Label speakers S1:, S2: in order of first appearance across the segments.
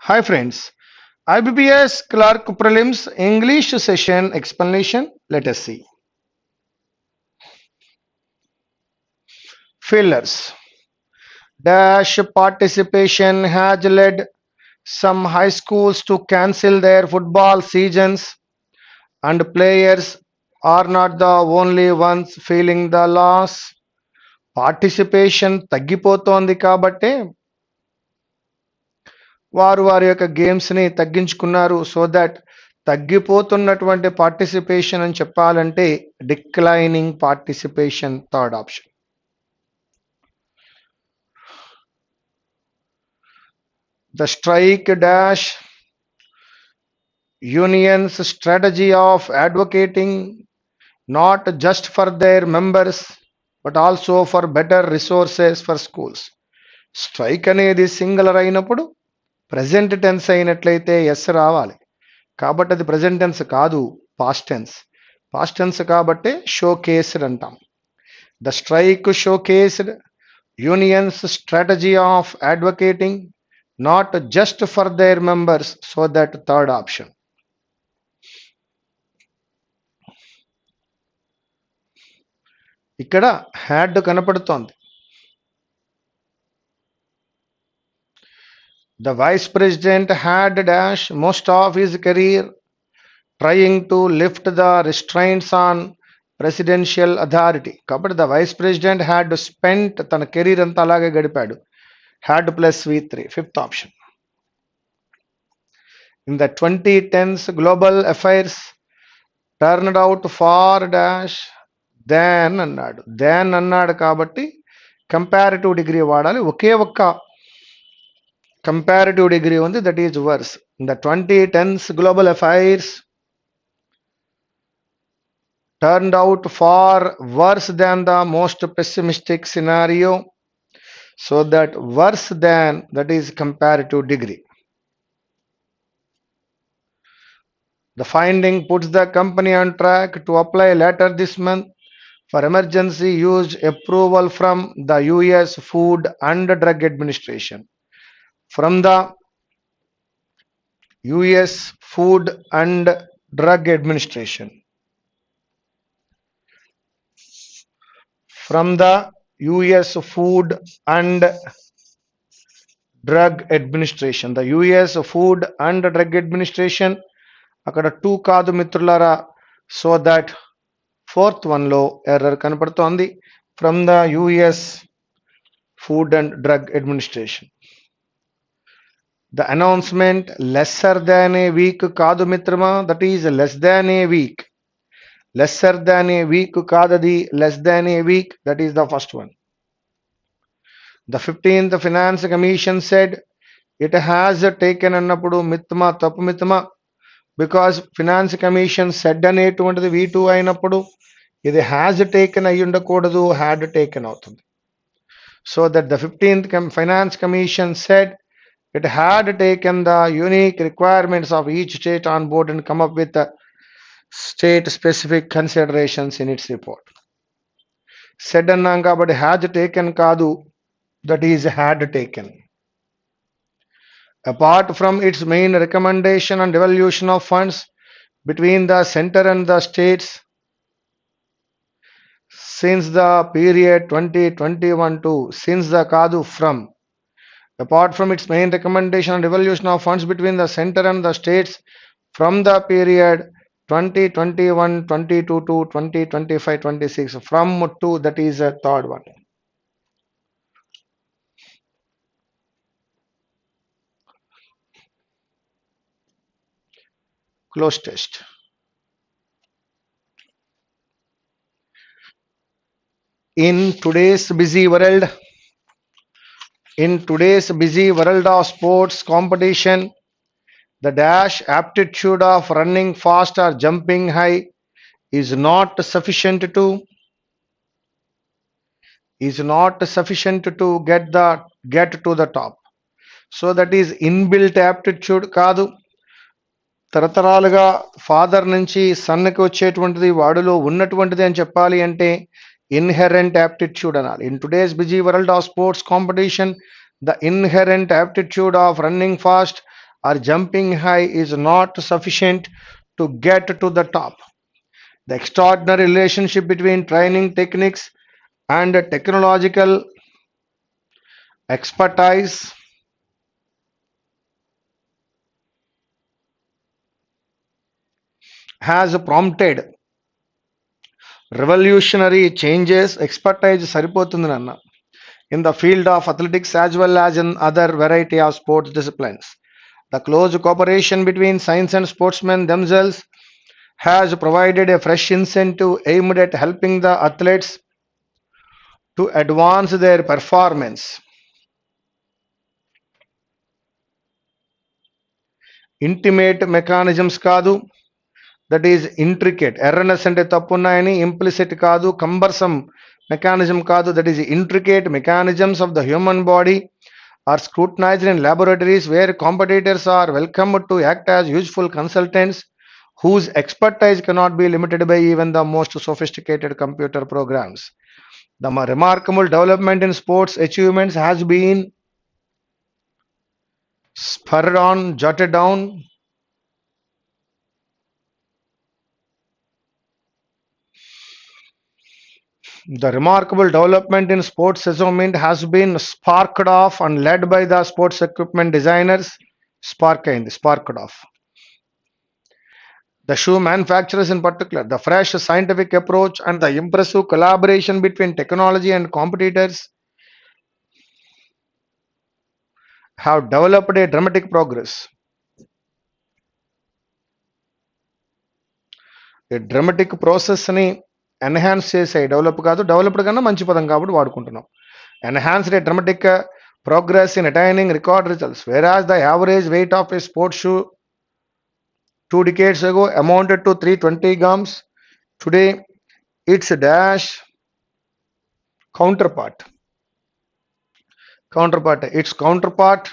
S1: Hi friends, IBPS Clerk Prelims English session explanation. Let us see. Failures. Dash participation has led some high schools to cancel their football seasons, and players are not the only ones feeling the loss. Participation తగ్గిపోతోంది కాబట్టే వారు వారి యొక్క గేమ్స్ని తగ్గించుకున్నారు. So that తగ్గిపోతున్నటువంటి participation అని చెప్పాలంటే declining participation third option. The strike dash unions strategy of advocating not just for their members but also for better resources for schools. Strike అనేది సింగులర్ అయినప్పుడు ప్రెజెంట్ టెన్స్ అయినట్లయితే ఎస్ రావాలి. కాబట్టి అది present tense కాదు, past tense. Past tense కాబట్టి showcased అంటాం. The strike showcased unions strategy of advocating not just for their members. So that third option. ఇక్కడ హ్యాడ్ కనపడుతోంది. The vice president had dash most of his career trying to lift the restraints on presidential authority. కాబట్టి the vice president had spent తన career అంతా అలాగే గడిపాడు. had plus V3, fifth option. In the 2010s global affairs turned out far dash than అన్నాడు కాబట్టి comparative degree వాడాలి. ఒకే ఒక్క comparative degree ఉంది, that is worse. In the 2010s global affairs turned out far worse than the most pessimistic scenario. So that worse than, that is comparative degree. The finding puts the company on track to apply later this month for emergency use approval from the US Food and Drug Administration. From the US Food and Drug Administration. From the US Food and Drug Administration. The US Food and Drug Administration. అక్కడ 2 కాదు మిత్రులారా. So that fourth వన్లో error కనపడుతోంది. From the US Food and Drug Administration. The announcement lesser than a week కాదు మిత్రమా, that is less than a week. Lesser than a week కాదది, less than a week, that is the first one. The 15th Finance Commission said it has taken అన్నప్పుడు మిత్రమా తప్పు మిత్రమా, because finance commission said అనేటువంటిది V2 అయినప్పుడు ఇది has taken అయి ఉండకూడదు, హ్యాడ్ టేకెన్ అవుతుంది. So that the 15th Finance Commission said it had taken the unique requirements of each state on board and come up with the state specific considerations in its report. Said అన్నాం కాబట్టి has taken కాదు, that is had taken. Apart from its main recommendation on devolution of funds between the center and the states since the period 2021 to, since the కాదు from. Apart from its main recommendation on devolution of funds between the center and the states from the period 2021-22 to 2025-26, from to, that is a third one. Close test. In today's busy world of sports competition, the dash aptitude of running fast or jumping high is not sufficient to get to the top. So that is inbuilt aptitude కాదు, తరతరాలుగా father నుంచి సన్కి వచ్చేటువంటిది, వాడిలో ఉన్నటువంటిది అని చెప్పాలి అంటే inherent aptitude అనాలి. In today's busy world of sports competition, the inherent aptitude of running fast or jumping high is not sufficient to get to the top. The extraordinary relationship between training techniques and technological expertise has prompted revolutionary changes. Expertise సరిపోతుంది నాన్న in the field of athletics as well as in other variety of sports disciplines. The close cooperation between science and sportsmen themselves has provided a fresh incentive aimed at helping the athletes to advance their performance. Intimate mechanisms కాదు, that is intricate. ఎర్రనెస్ అంటే తప్పు ఉన్నాయని, implicit కాదు, cumbersome mechanism కాదు, that is intricate mechanisms of the human body are scrutinized in laboratories where competitors are welcomed to act as useful consultants whose expertise cannot be limited by even the most sophisticated computer programs. The remarkable development in sports achievements has been spurred on, jotted down. The remarkable development in sports achievement has been sparked off and led by the sports equipment designers. Sparked off. The shoe manufacturers in particular, the fresh scientific approach and the impressive collaboration between technology and competitors have developed a dramatic progress. A dramatic process ని enhance చేసే, develop కాదు, developed కన్నా మంచి పదం కాబట్టి వాడుకుంటున్నాం. Enhanced a dramatic progress in attaining record results, whereas the average weight of a sports shoe 2 decades ago amounted to 320 grams. Today, its dash counterpart, its counterpart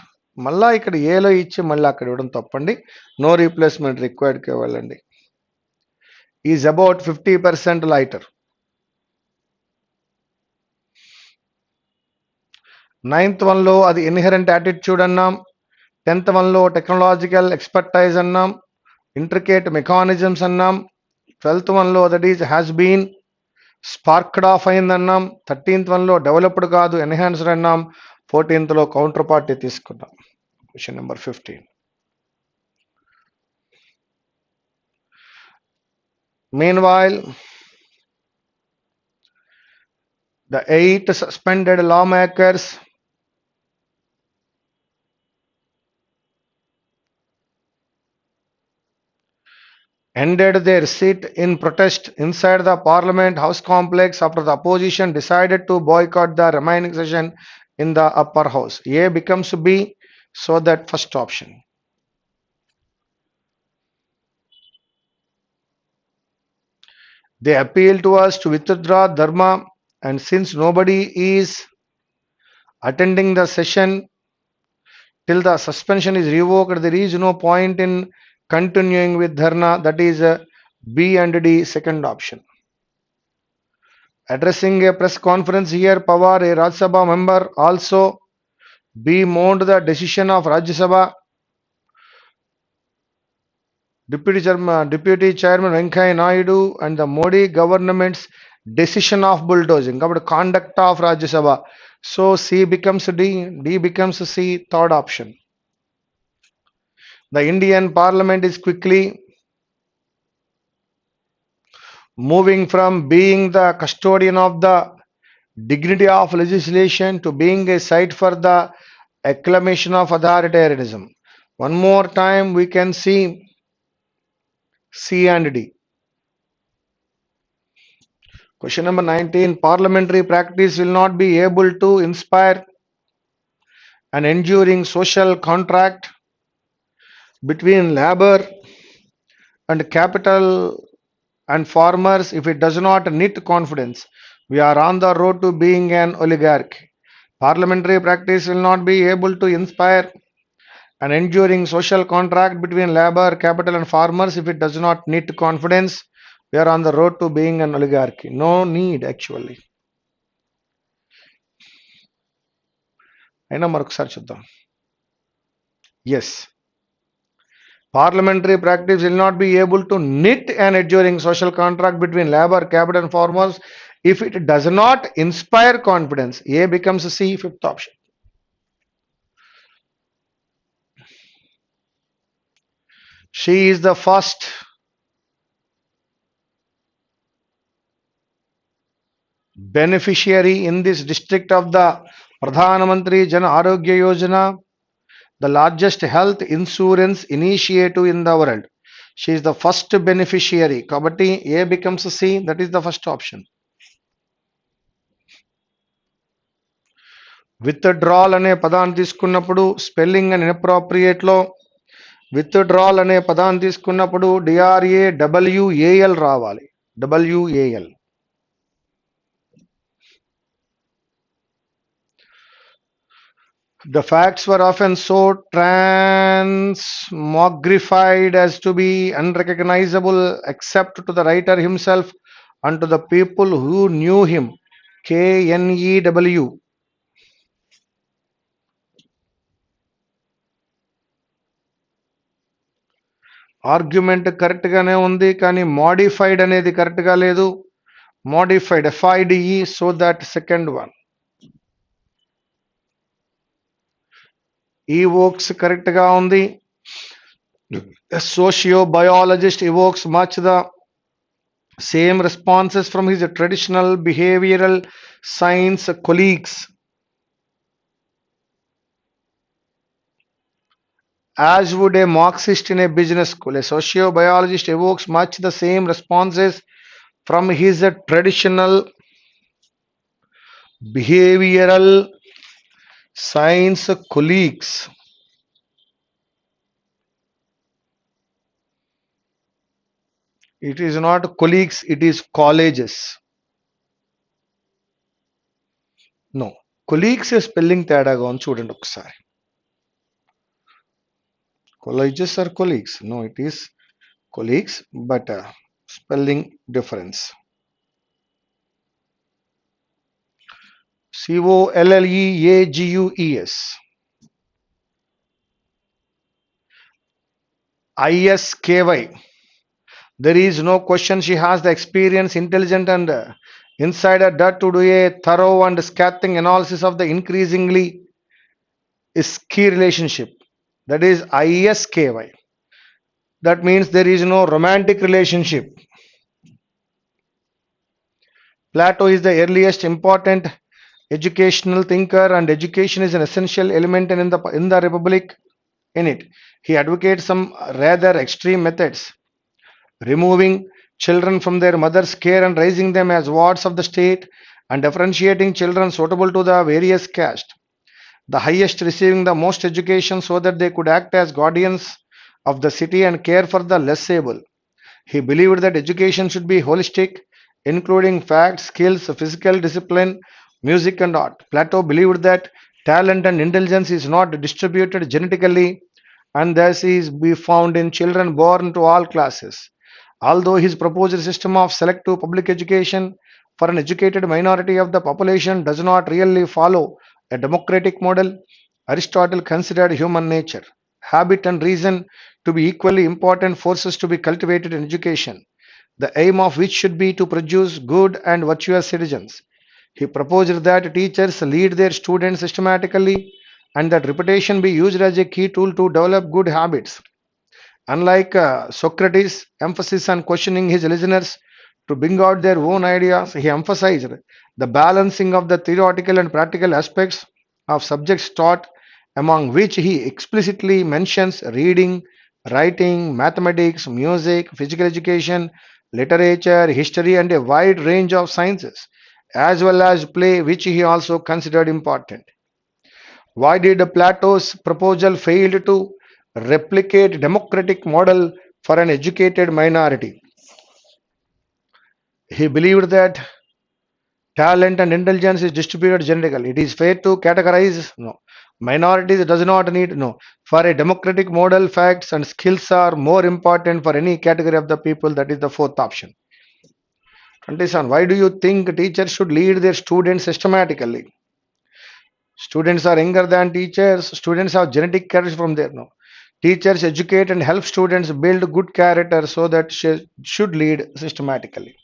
S1: మళ్ళా ఇక్కడ ఏలో ఇచ్చి మళ్ళీ అక్కడ ఇవ్వడం తప్పండి. నో రీప్లేస్మెంట్ రిక్వైర్డ్కి వెళ్ళండి. Is about 50% lighter. 9th వన్లో అది ఇన్హెరెంట్ యాటిట్యూడ్ అన్నాం. 10th వన్లో టెక్నాలజికల్ ఎక్స్పర్టైజ్ అన్నాం, ఇంట్రికేట్ మెకానిజమ్స్ అన్నాం. 12th వన్లో that is has been sparked off అయిందన్నాం. 13th వన్లో డెవలప్డ్ కాదు, ఎన్హాన్స్డ్ అన్నాం. 14th లో కౌంటర్ పార్టీ తీసుకున్నాం. Question number 15. Meanwhile, the 8 suspended lawmakers ended their sit in protest inside the Parliament House complex after the opposition decided to boycott the remaining session in the upper house. A becomes B, so that first option. They appeal to us to withdraw Dharma, and since nobody is attending the session till the suspension is revoked, there is no point in continuing with Dharna. That is B and D, second option. Addressing a press conference here, Pawar, a Rajya Sabha member, also bemoaned the decision of Rajya Sabha Deputy Chairman Venkaiah Naidu and the Modi government's decision of bulldozing about conduct of Rajya Sabha. So C becomes D, D becomes C, third option. The Indian Parliament is quickly moving from being the custodian of the dignity of legislation to being a site for the acclamation of authoritarianism. One more time we can see C and D. Question number 19. Parliamentary practice will not be able to inspire an enduring social contract between labor and capital and farmers if it does not knit confidence. We are on the road to being an oligarchy. Parliamentary practice will not be able to inspire an enduring social contract between labor, capital and farmers if it does not knit confidence. We are on the road to being an oligarchy. No need actually. అయినా మరొకసారి చూద్దాం. Yes. Parliamentary practice will not be able to knit an enduring social contract between labor, cabinet, and farmers if it does not inspire confidence. A becomes C, fifth option. She is the first beneficiary in this district of the Pradhan Mantri Jan Arogya Yojana, the largest health insurance initiative in the world. She is the first beneficiary. Kabatti A becomes C. That is the first option. Withdrawal అనే పదాన్ని తీసుకున్నప్పుడు spelling and inappropriate లో withdrawal అనే పదాన్ని తీసుకున్నప్పుడు DRA డబ్ల్యూఏఎల్ రావాలి. డబ్ల్యూఏఎల్. The facts were often so transmogrified as to be unrecognizable except to the writer himself and to the people who knew him. KNEW. Argument correct గానే ఉంది, కానీ మోడిఫైడ్ అనేది correct గా లేదు. Modified FIDE, so that second one. Evokes correct గా ఉంది. Sociobiologist evokes much the same responses from his traditional behavioral science colleagues as would a Marxist in a business school. A sociobiologist evokes much the same responses from his traditional behavioral science colleagues. It is not colleagues, it is colleges. No, colleagues spelling తేడాగా ఉంది, చూడండి ఒకసారి. Colleges are colleagues. No, it is colleagues, but spelling difference. COLLEAGUES. ISKY. There is no question she has the experience, intelligent and insider that to do a thorough and scathing analysis of the increasingly isky relationship. That is ISKY. That means there is no romantic relationship. Plato is the earliest important educational thinker, and education is an essential element in the Republic. In it, he advocates some rather extreme methods, removing children from their mother's care and raising them as wards of the state, and differentiating children suitable to the various castes, the highest receiving the most education so that they could act as guardians of the city and care for the less able. He believed that education should be holistic, including facts, skills, physical discipline, music, and art. Plato believed that talent and intelligence is not distributed genetically and thus is be found in children born to all classes. Although his proposed system of selective public education for an educated minority of the population does not really follow a democratic model, Aristotle considered human nature, habit, and reason to be equally important forces to be cultivated in education, the aim of which should be to produce good and virtuous citizens. He proposed that teachers lead their students systematically and that repetition be used as a key tool to develop good habits. Unlike Socrates' emphasis on questioning his listeners to bring out their own ideas, he emphasized the balancing of the theoretical and practical aspects of subjects taught, among which he explicitly mentions reading, writing, mathematics, music, physical education, literature, history, and a wide range of sciences, as well as play, which he also considered important. Why did Plato's proposal fail to replicate democratic model for an educated minority? He believed that talent and intelligence is distributed genetically. It is fair to categorize no. Minorities does not need no. For a democratic model, facts and skills are more important for any category of the people. That is the fourth option. 27. Why do you think teachers should lead their students systematically? Students are younger than teachers. Students have genetic characters from there. No. Teachers educate and help students build good character so that should lead systematically.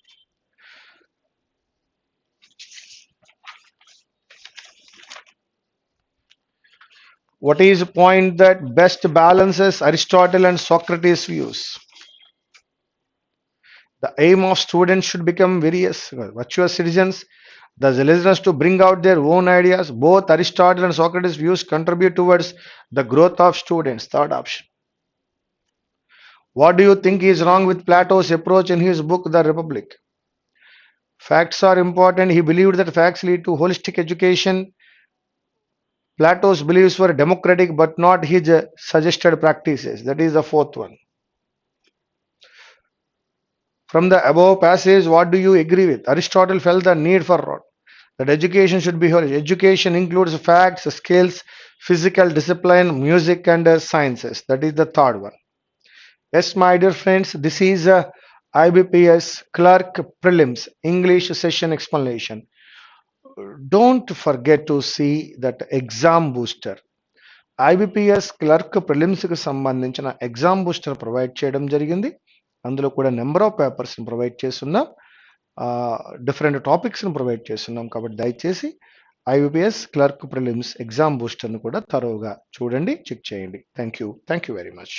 S1: What is the point that best balances Aristotle and Socrates' views? The aim of students should become various virtuous citizens, the listeners to bring out their own ideas. Both Aristotle and Socrates' views contribute towards the growth of students. Third option. What do you think is wrong with Plato's approach in his book, The Republic? Facts are important. He believed that facts lead to holistic education. Plato's beliefs were democratic but not his suggested practices. That is the fourth one. From the above passage, what do you agree with? Aristotle felt the need for that education should be holistic. Education includes facts, skills, physical discipline, music, and sciences. That is the third one. Yes, my dear friends, this is a IBPS Clerk Prelims English session explanation. Don't forget to see that exam booster. IBPS clerk ప్రిలిమ్స్కి సంబంధించిన exam booster provide చేయడం జరిగింది. అందులో కూడా number of పేపర్స్ని provide చేస్తున్నాం, different టాపిక్స్ని provide చేస్తున్నాం. కాబట్టి దయచేసి ఐబిపిఎస్ క్లర్క్ ప్రిలిమ్స్ ఎగ్జామ్ బూస్టర్ని కూడా తరోగా చూడండి, చెక్ చేయండి. Thank you very much.